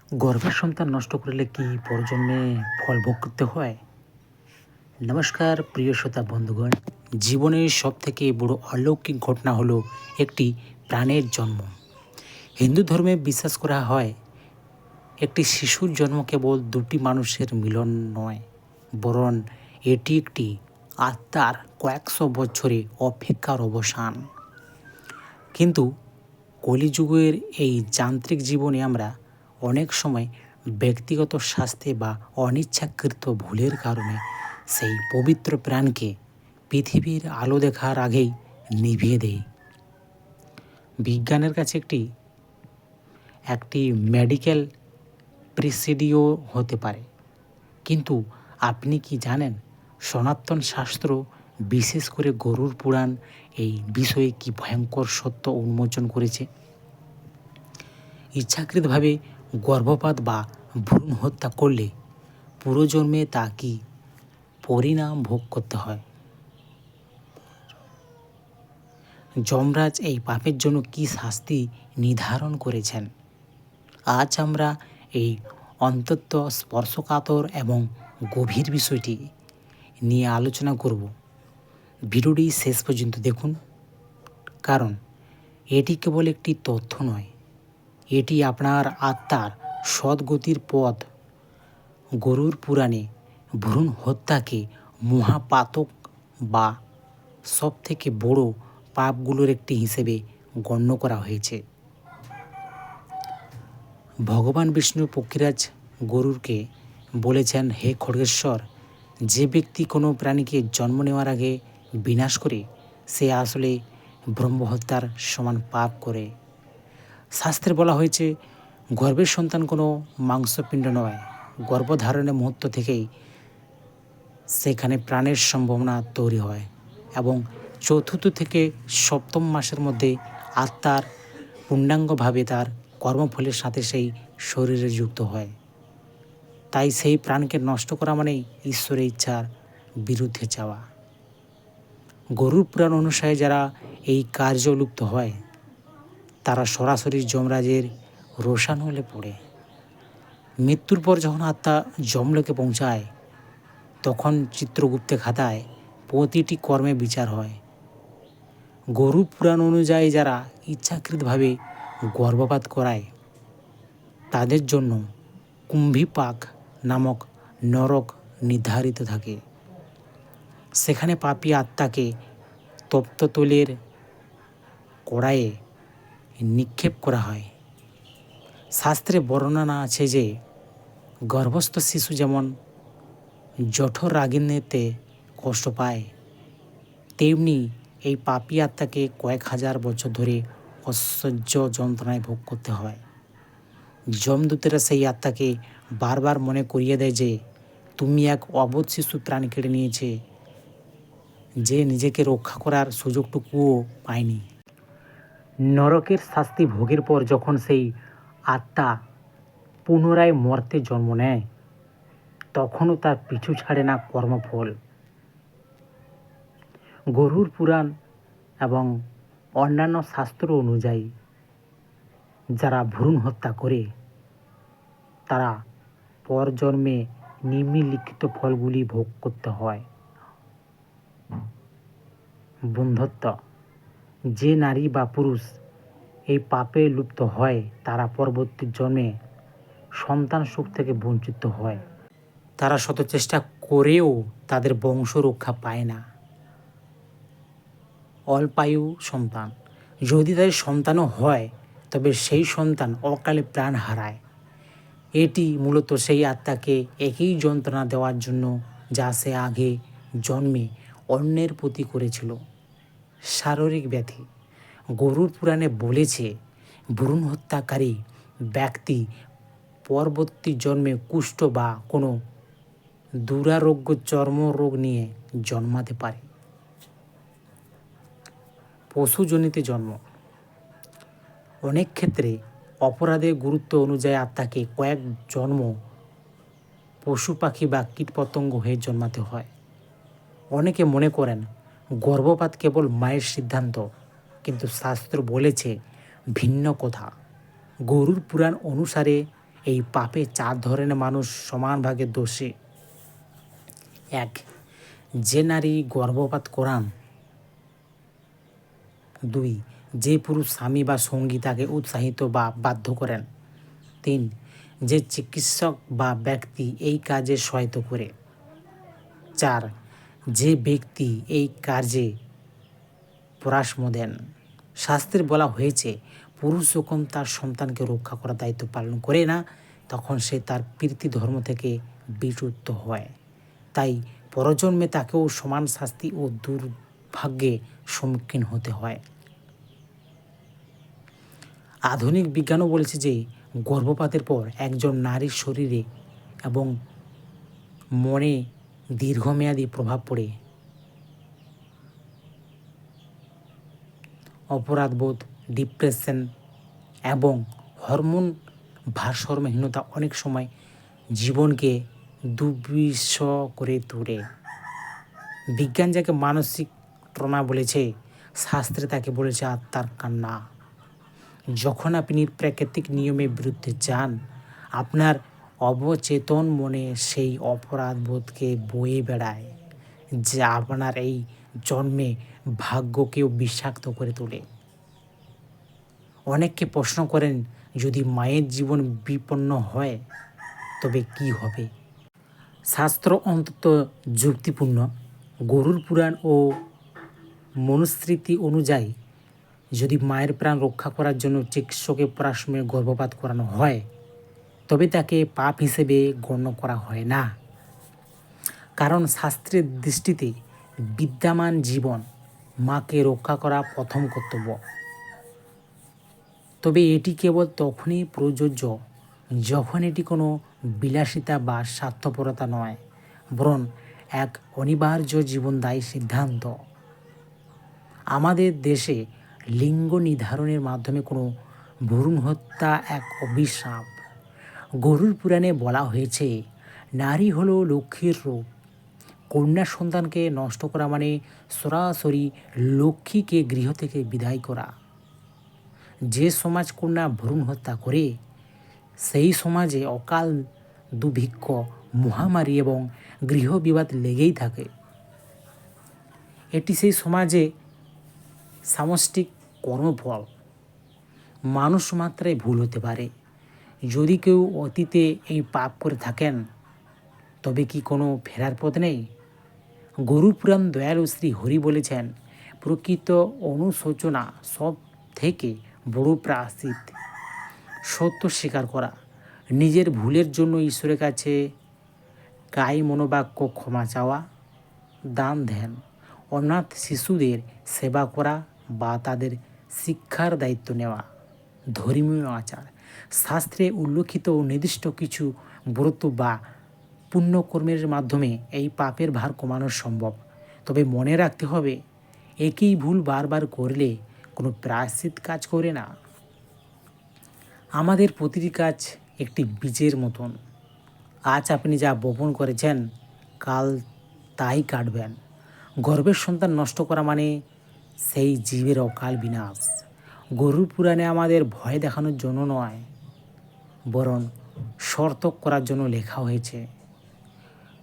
গর্ভের সন্তান নষ্ট করলে কি পরজন্মে ফল ভোগ করতে হয়? নমস্কার প্রিয় শ্রোতা বন্ধুগণ, জীবনের সবথেকে বড় অলৌকিক ঘটনা হলো একটি প্রাণের জন্ম। হিন্দু ধর্মে বিশ্বাস করা হয় একটি শিশুর জন্ম কেবল দুটি মানুষের মিলন নয়, বরং এটি একটি আত্মার কয়েকশো বছরে অপেক্ষার অবসান। কিন্তু কলিযুগের এই যান্ত্রিক জীবনে আমরা অনেক সময় ব্যক্তিগত স্বাস্থ্যে বা অনিচ্ছাকৃত ভুলের কারণে সেই পবিত্র প্রাণকে পৃথিবীর আলো দেখার আগেই নিভিয়ে দেই। বিজ্ঞানের কাছে একটি মেডিকেল প্রিসিডিও হতে পারে, কিন্তু আপনি কি জানেন সনাতন শাস্ত্র, বিশেষ করে গরুড় পুরাণ, এই বিষয়ে কি ভয়ঙ্কর সত্য উন্মোচন করেছে? ইচ্ছাকৃতভাবে গর্ভপাত বা ভ্রূণ হত্যা করলে পুরোজন্মে তা কি পরিণাম ভোগ করতে হয়? যমরাজ এই পাপের জন্য কি শাস্তি নির্ধারণ করেছেন? আজ আমরা এই অন্তত স্পর্শকাতর এবং গভীর বিষয়টি নিয়ে আলোচনা করব। ভিডিওটি শেষ পর্যন্ত দেখুন, কারণ এটি কেবল একটি তথ্য নয়, এটি আপনার আত্মার সদ্গতির পথ। গরুড় পুরাণে ভ্রূণ হত্যাকে মহাপাতক বা সবথেকে বড় পাপগুলোর একটি হিসেবে গণ্য করা হয়েছে। ভগবান বিষ্ণু পক্ষীরাজ গরুড়কে বলেছেন, হে খড়গেশ্বর, যে ব্যক্তি কোনো প্রাণীকে জন্ম নেওয়ার আগে বিনাশ করে সে আসলে ব্রহ্মহত্যার সমান পাপ করে। শাস্ত্রে বলা হয়েছে, গর্ভের সন্তান কোনো মাংসপিণ্ড নয়। গর্ভধারণের মুহূর্ত থেকেই সেখানে প্রাণের সম্ভাবনা তৈরি হয় এবং চতুর্থ থেকে সপ্তম মাসের মধ্যে আত্মার পূর্ণাঙ্গভাবে তার কর্মফলের সাথে সেই শরীরে যুক্ত হয়। তাই সেই প্রাণকে নষ্ট করা মানেই ঈশ্বরের ইচ্ছার বিরুদ্ধে যাওয়া। গরুড় পুরাণ অনুসারে যারা এই কার্য লুপ্ত হয় তারা সরাসরি যমরাজের রোষানলে পড়ে। মৃত্যুর পর যখন আত্মা যমলোকে পৌঁছায় তখন চিত্রগুপ্তের খাতায় প্রতিটি কর্মে বিচার হয়। গরুড় পুরাণ অনুযায়ী যারা ইচ্ছাকৃতভাবে গর্ভপাত করায় তাদের জন্য কুম্ভীপাক নামক নরক নির্ধারিত থাকে। সেখানে পাপী আত্মাকে তপ্ত তৈলের কড়াইয়ে নিক্ষেপ করা হয়। শাস্ত্রে বর্ণনা আছে যে গর্ভস্থ শিশু যেমন জঠরাগ্নিতে কষ্ট পায়, তেমনি এই পাপী আত্মাকে কয়েক হাজার বছর ধরে অসহ্য যন্ত্রণায় ভোগ করতে হয়। যমদূতেরা সেই আত্মাকে বারবার মনে করিয়ে দেয় যে তুমি এক অবোধ শিশু প্রাণ কেড়ে নিয়েছে, যে নিজেকে রক্ষা করার সুযোগটুকুও পায়নি। নরকের শাস্তি ভোগের পর যখন সেই আত্মা পুনরায় মর্তে জন্ম নেয় তখনও তার পিছু ছাড়ে না কর্মফল। গরুড় পুরাণ এবং অন্যান্য শাস্ত্র অনুযায়ী যারা ভ্রূণ হত্যা করে তারা পরজন্মে নিম্নলিখিত ফলগুলি ভোগ করতে হয়। বন্ধ্যত্ব, যে নারী বা পুরুষ এই পাপে লুপ্ত হয় তারা পরবর্তী জন্মে সন্তান সুখ থেকে বঞ্চিত হয়। তারা শত চেষ্টা করেও তাদের বংশ রক্ষা পায় না। অল্পায়ু সন্তান, যদি তাদের সন্তানও হয় তবে সেই সন্তান অকালে প্রাণ হারায়। এটি মূলত সেই আত্মাকে একই যন্ত্রণা দেওয়ার জন্য যা সে আগে জন্মে অন্যের প্রতি করেছিল। শারীরিক ব্যাধি, গরুড় পুরাণে বলেছে ভ্রূণ হত্যাকারী ব্যক্তি পরবর্তী জন্মে কুষ্ঠ বা কোনো দুরারোগ্য চর্মরোগ নিয়ে জন্মাতে পারে। পশুজনিত জন্ম, অনেক ক্ষেত্রে অপরাধের গুরুত্ব অনুযায়ী আত্মাকে কয়েক জন্ম পশু পাখি বা কীটপতঙ্গ হয়ে জন্মাতে হয়। অনেকে মনে করেন গর্ভপাত কেবল মায়ের সিদ্ধান্ত, কিন্তু শাস্ত্র বলেছে ভিন্ন কথা। গরুড় পুরাণ অনুসারে এই পাপে 4 ধরনের মানুষ সমান ভাগে দোষী। 1. যে নারী গর্ভপাত করান। 2. যে পুরুষ স্বামী বা সঙ্গী তাকে উৎসাহিত বা বাধ্য করেন। 3. যে চিকিৎসক বা ব্যক্তি এই কাজে সহায়তা করে। 4. যে ব্যক্তি এই কাজে পরামর্শ দেন। শাস্ত্রে বলা হয়েছে, পুরুষ যখন তার সন্তানকে রক্ষা করার দায়িত্ব পালন করে না, তখন সে তার পিতৃ ধর্ম থেকে বিচ্যুত হয়। তাই পরজন্মে তাকেও সমান শাস্তি ও দুর্ভাগ্যের সম্মুখীন হতে হয়। আধুনিক বিজ্ঞানও বলেছে যে গর্ভপাতের পর একজন নারীর শরীরে এবং মনে দীর্ঘমেয়াদী প্রভাব পড়ে। অপরাধবোধ, ডিপ্রেশন এবং হরমোন ভারসাম্যহীনতা অনেক সময় জীবনকে দুর্বিষহ করে তোলে। বিজ্ঞান যাকে মানসিক ট্রমা বলেছে, শাস্ত্রে তাকে বলেছে আত্মার কান্না। যখন আপনি প্রাকৃতিক নিয়মের বিরুদ্ধে যান, আপনার অবচেতন মনে সেই অপরাধবোধকে বয়ে বেড়ায়, যা আপনার এই জন্মে ভাগ্যকেও বিষাক্ত করে তোলে। অনেককে প্রশ্ন করেন, যদি মায়ের জীবন বিপন্ন হয় তবে কি হবে? শাস্ত্র অন্তত যুক্তিপূর্ণ। গরুর পুরাণ ও মনুস্মৃতি অনুযায়ী যদি মায়ের প্রাণ রক্ষা করার জন্য চিকিৎসকের পরামর্শে গর্ভপাত করানো হয়, তবে তাকে পাপ হিসেবে গণ্য করা হয় না। কারণ শাস্ত্রের দৃষ্টিতে বিদ্যমান জীবন মাকে রক্ষা করা প্রথম কর্তব্য। তবে এটি কেবল তখনই প্রযোজ্য যখন এটি কোনো বিলাসিতা বা স্বার্থপরতা নয়, বরং এক অনিবার্য জীবনদায়ী সিদ্ধান্ত। আমাদের দেশে লিঙ্গ নির্ধারণের মাধ্যমে কোনো ভ্রূণ হত্যা এক অভিশাপ। গরুর পুরাণে বলা হয়েছে, নারী হলো লক্ষ্মীর রূপ। কন্যা সন্তানকে নষ্ট করা মানে সরাসরি লক্ষ্মীকে গৃহ থেকে বিদায় করা। যে সমাজ কন্যা ভ্রূণ হত্যা করে, সেই সমাজে অকাল, দুর্ভিক্ষ, মহামারী এবং গৃহবিবাদ লেগেই থাকে। এটি সেই সমাজে সামষ্টিক কর্মফল। মানুষ মাত্রায় ভুল হতে পারে। যদি কেউ অতীতে এই পাপ করে থাকেন, তবে কি কোনো ফেরার পথ নেই? গরু পুরাণ দয়ালু শ্রী হরি বলেছেন, প্রকৃত অনুশোচনা সব থেকে বড় প্রায়শ্চিত্ত। সত্য স্বীকার করা, নিজের ভুলের জন্য ঈশ্বরের কাছে কায় মনোবাক্য ক্ষমা চাওয়া, দান ধ্যান, অনাথ শিশুদের সেবা করা বা তাদের শিক্ষার দায়িত্ব নেওয়া ধর্মীয় আচার। শাস্ত্রে উল্লেখিত নির্দিষ্ট কিছু ব্রত বা পুণ্যকর্মের মাধ্যমে এই পাপের ভার কমানো সম্ভব। তবে মনে রাখতে হবে, একই ভুল বারবার করলে কোনো প্রায়শ্চিত্ত কাজ করে না। আমাদের প্রতিটি কাজ একটি বীজের মতন। আজ আপনি যা বপন করেছেন, কাল তাই কাটবেন। গর্ভের সন্তান নষ্ট করা মানে সেই জীবের অকাল বিনাশ। গরুর পুরাণে আমাদের ভয় দেখানোর জন্য নয়, বরং সতর্ক করার জন্য লেখা হয়েছে।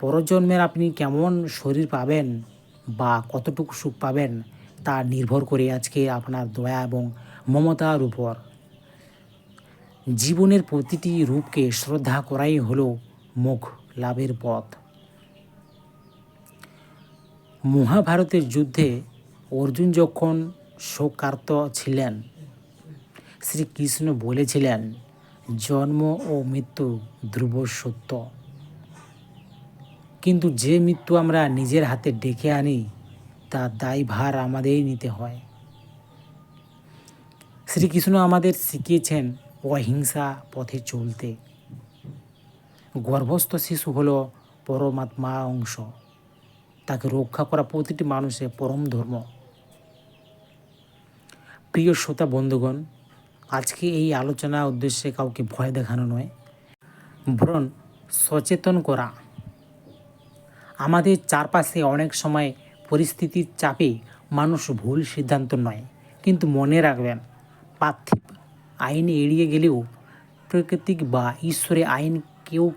পরজন্মের আপনি কেমন শরীর পাবেন বা কতটুকু সুখ পাবেন, তা নির্ভর করে আজকে আপনার দয়া এবং মমতার উপর। জীবনের প্রতিটি রূপকে শ্রদ্ধা করাই হলো মোক্ষ লাভের পথ। মহাভারতের যুদ্ধে অর্জুন যখন শোকার্ত ছিলেন, শ্রীকৃষ্ণ বলেছিলেন, জন্ম ও মৃত্যু ধ্রুব সত্য, কিন্তু যে মৃত্যু আমরা নিজের হাতে ডেকে আনি, তার দায়ভার আমাদেরই নিতে হয়। শ্রীকৃষ্ণ আমাদের শিখিয়েছেন অহিংসা পথে চলতে। গর্ভস্থ শিশু হলো পরমাত্মা অংশ, তাকে রক্ষা করা প্রতিটি মানুষের পরম ধর্ম। প্রিয় শ্রোতা বন্ধুগণ, আজকে এই আলোচনার উদ্দেশ্যে কাউকে ভয় দেখানো নয়, বরং সচেতন করা। আমাদের চারপাশে অনেক সময় পরিস্থিতির চাপে মানুষ ভুল সিদ্ধান্ত নয়, কিন্তু মনে রাখবেন, পার্থিব আইন এড়িয়ে গেলেও প্রাকৃতিক বা ঈশ্বরের আইন কেউ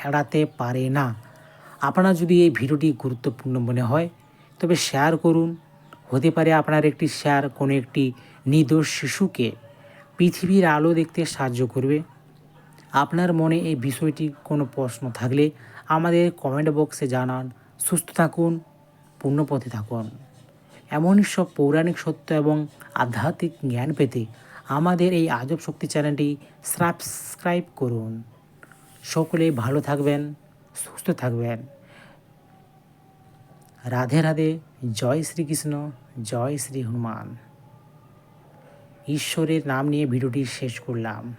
এড়াতে পারে না। আপনার যদি এই ভিডিওটি গুরুত্বপূর্ণ মনে হয় তবে শেয়ার করুন। হতে পারে আপনার একটি শেয়ার কোনো একটি নির্দোষ শিশুকে পৃথিবীর আলো দেখতে সাহায্য করবে। আপনার মনে এই বিষয়টি কোনো প্রশ্ন থাকলে আমাদের কমেন্ট বক্সে জানান। সুস্থ থাকুন, পূর্ণপথে থাকুন। এমনই সব পৌরাণিক সত্য এবং আধ্যাত্মিক জ্ঞান পেতে আমাদের এই আজব শক্তি চ্যানেলটি সাবস্ক্রাইব করুন। সকলে ভালো থাকবেন, সুস্থ থাকবেন। রাধে রাধে। জয় শ্রীকৃষ্ণ, জয় শ্রী হনুমান। ঈশ্বরের নাম নিয়ে ভিডিওটি শেষ করলাম।